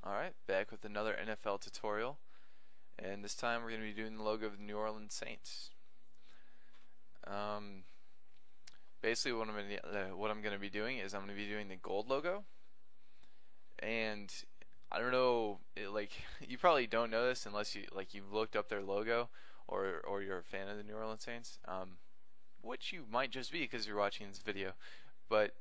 Alright, back with another NFL tutorial, and this time we're going to be doing the logo of the New Orleans Saints. Um, Basically what I'm going to be doing is I'm going to be doing the gold logo, and I don't know, you probably don't know this unless you've looked up their logo or you're a fan of the New Orleans Saints, which you might just be because you're watching this video, but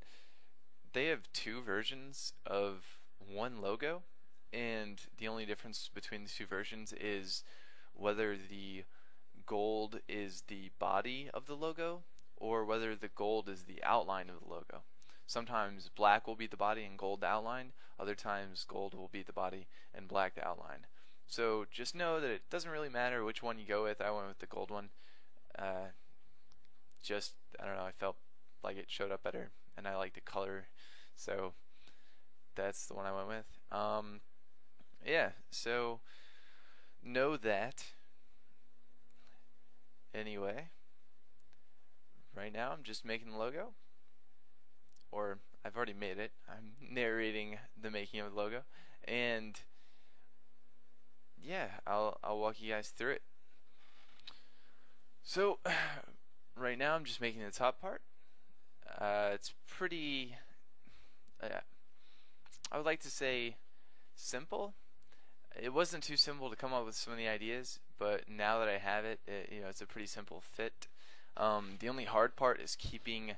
they have two versions of one logo, and the only difference between the two versions is whether the gold is the body of the logo or whether the gold is the outline of the logo. Sometimes black will be the body and gold the outline, other times gold will be the body and black the outline. So just know that it doesn't really matter which one you go with. I went with the gold one. I don't know, I felt like it showed up better and I like the color, so that's the one I went with. Yeah, so know that. Anyway, right now I'm just making the logo, or I've already made it. I'm narrating the making of the logo, and yeah, I'll walk you guys through it. So right now I'm just making the top part. It's pretty, I would like to say, simple. It wasn't too simple to come up with so many ideas, but now that I have it, it's a pretty simple fit. The only hard part is keeping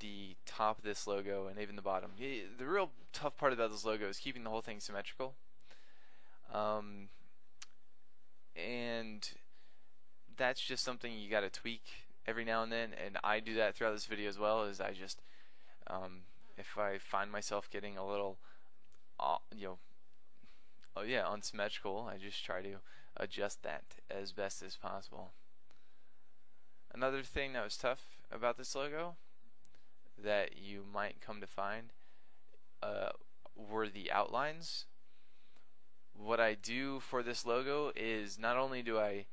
the top of this logo and even the bottom. The real tough part about this logo is keeping the whole thing symmetrical. And that's just something you gotta tweak every now and then, and I do that throughout this video as well. Is I just, if I find myself getting a little, unsymmetrical, I just try to adjust that as best as possible. Another thing that was tough about this logo that you might come to find were the outlines. What I do for this logo is not only do I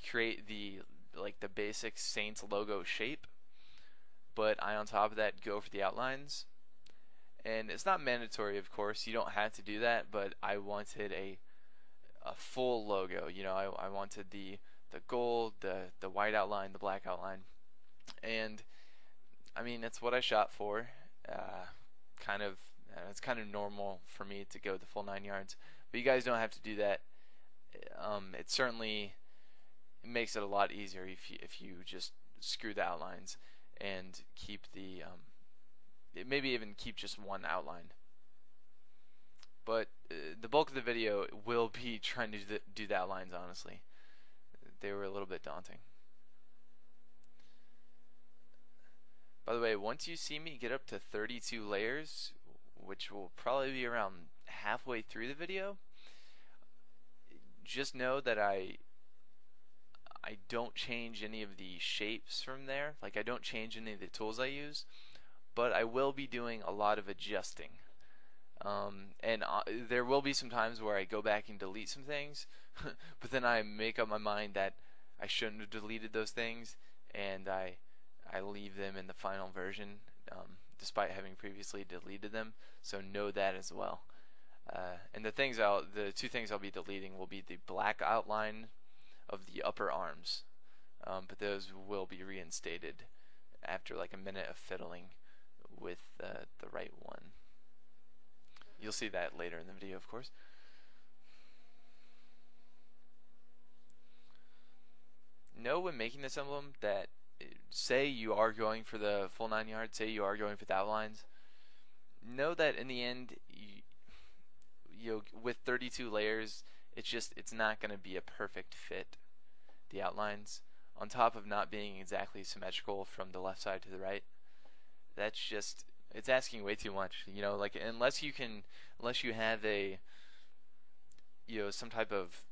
create the basic Saints logo shape, but I on top of that go for the outlines. And it's not mandatory, of course, you don't have to do that, but I wanted a full logo. I wanted the gold, the white outline, the black outline, and I mean that's what I shot for. It's kind of normal for me to go the full 9 yards, but you guys don't have to do that. It certainly makes it a lot easier if you just screw the outlines and keep maybe even keep just one outline. But the bulk of the video will be trying to do the outlines. Honestly, they were a little bit daunting. By the way, once you see me get up to 32 layers, which will probably be around halfway through the video, just know that I don't change any of the shapes from there. I don't change any of the tools I use, but I will be doing a lot of adjusting. And there will be some times where I go back and delete some things, but then I make up my mind that I shouldn't have deleted those things, and I leave them in the final version, despite having previously deleted them. So know that as well. And the two things I'll be deleting will be the black outline of the upper arms, but those will be reinstated after like a minute of fiddling with the right one. You'll see that later in the video, of course. Know when making this emblem that, say you are going for the full 9 yards, say you are going for the outlines, know that in the end, with 32 layers, it's not going to be a perfect fit, the outlines, on top of not being exactly symmetrical from the left side to the right. That's just, it's asking way too much. Unless you have a, some type of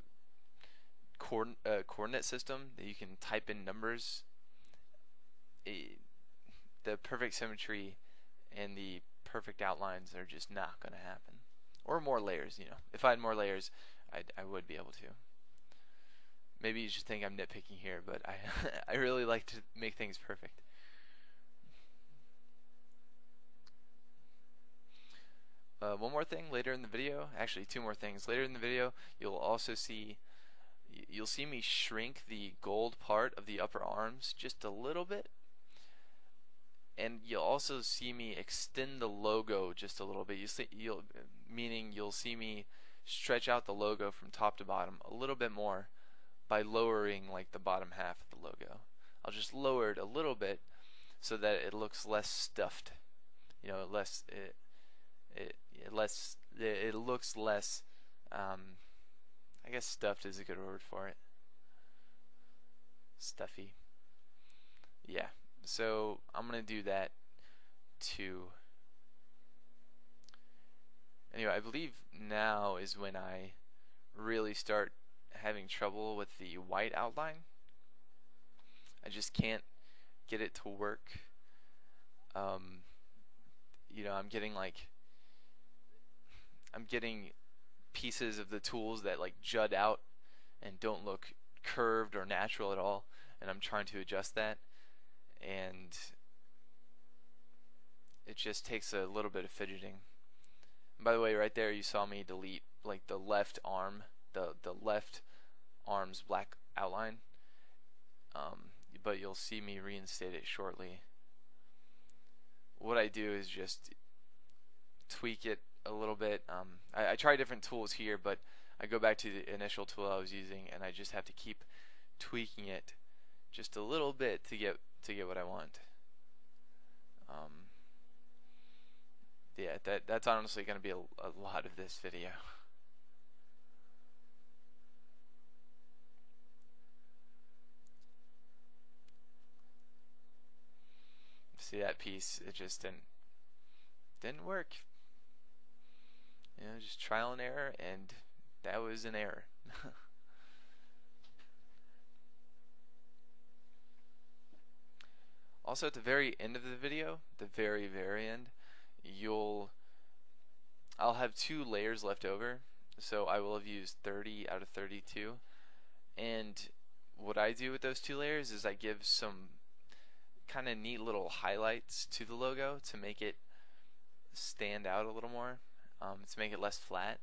coordinate system that you can type in numbers, the perfect symmetry and the perfect outlines are just not going to happen. Or more layers, if I had more layers, I would be able to. Maybe you should think I'm nitpicking here, but I really like to make things perfect. one more thing later in the video, actually two more things. Later in the video, you'll also see me shrink the gold part of the upper arms just a little bit, and you'll also see me extend the logo just a little bit. You'll see me stretch out the logo from top to bottom a little bit more by lowering like the bottom half of the logo. I'll just lower it a little bit so that it looks less stuffed. You know, it looks less. I guess stuffed is a good word for it. Stuffy. Yeah. So I'm gonna do that too. Anyway, I believe now is when I really start having trouble with the white outline. I just can't get it to work. You know, I'm getting pieces of the tools that like jut out and don't look curved or natural at all, and I'm trying to adjust that, and it just takes a little bit of fidgeting. And by the way, right there you saw me delete like the left arm, the left arm's black outline, but you'll see me reinstate it shortly. What I do is just tweak it a little bit. I try different tools here, but I go back to the initial tool I was using, and I just have to keep tweaking it just a little bit to get what I want. Yeah, that's honestly going to be a lot of this video. See that piece? It just didn't work. You know, just trial and error, and that was an error. Also, at the very end of the video, the very end, I'll have 2 layers left over, so I will have used 30 out of 32. And what I do with those 2 layers is I give some kind of neat little highlights to the logo to make it stand out a little more, to make it less flat.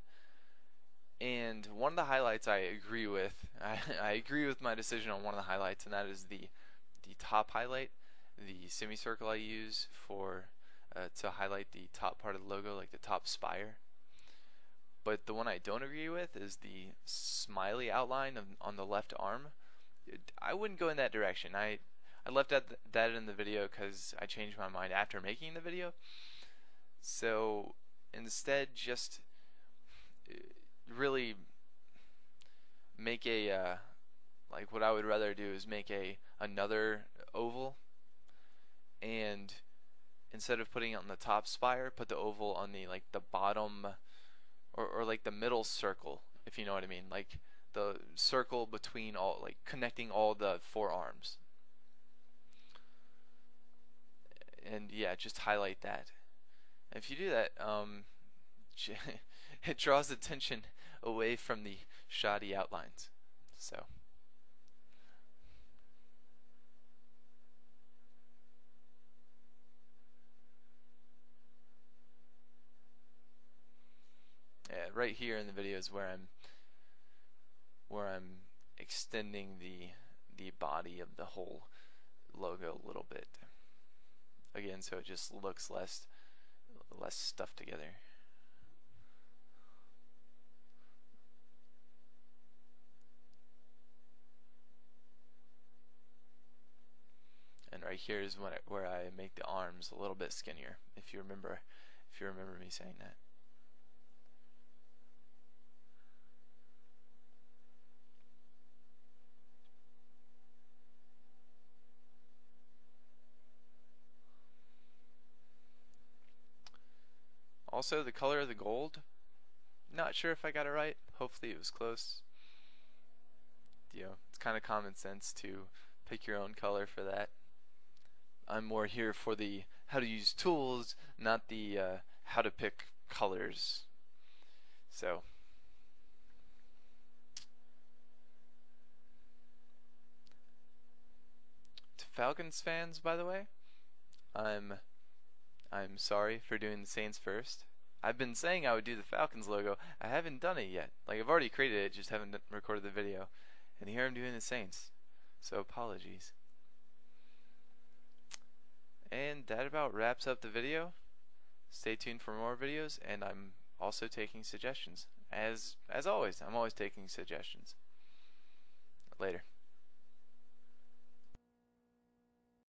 And one of the highlights I agree with, I agree with my decision on one of the highlights, and that is the top highlight, the semicircle I use for to highlight the top part of the logo, like the top spire. But the one I don't agree with is the smiley outline on the left arm. I wouldn't go in that direction. I left that in the video because I changed my mind after making the video. So instead, just really make a like what I would rather do is make another oval, and instead of putting it on the top spire, put the oval on the like the bottom or like the middle circle, if you know what I mean, like the circle between all, like connecting all the 4 arms. And yeah, just highlight that. And if you do that, it draws attention away from the shoddy outlines. So yeah, right here in the video is where I'm extending the body of the whole logo a little bit. Again, so it just looks less stuffed together. And right here is where I make the arms a little bit skinnier, if you remember me saying that. Also, the color of the gold, not sure if I got it right. Hopefully it was close. You know, it's kind of common sense to pick your own color for that. I'm more here for the how to use tools, not the how to pick colors. So to Falcons fans, by the way, I'm sorry for doing the Saints first. I've been saying I would do the Falcons logo. I haven't done it yet. Like, I've already created it, just haven't recorded the video. And here I'm doing the Saints. So apologies. And that about wraps up the video. Stay tuned for more videos, and I'm also taking suggestions. As always, I'm always taking suggestions. Later.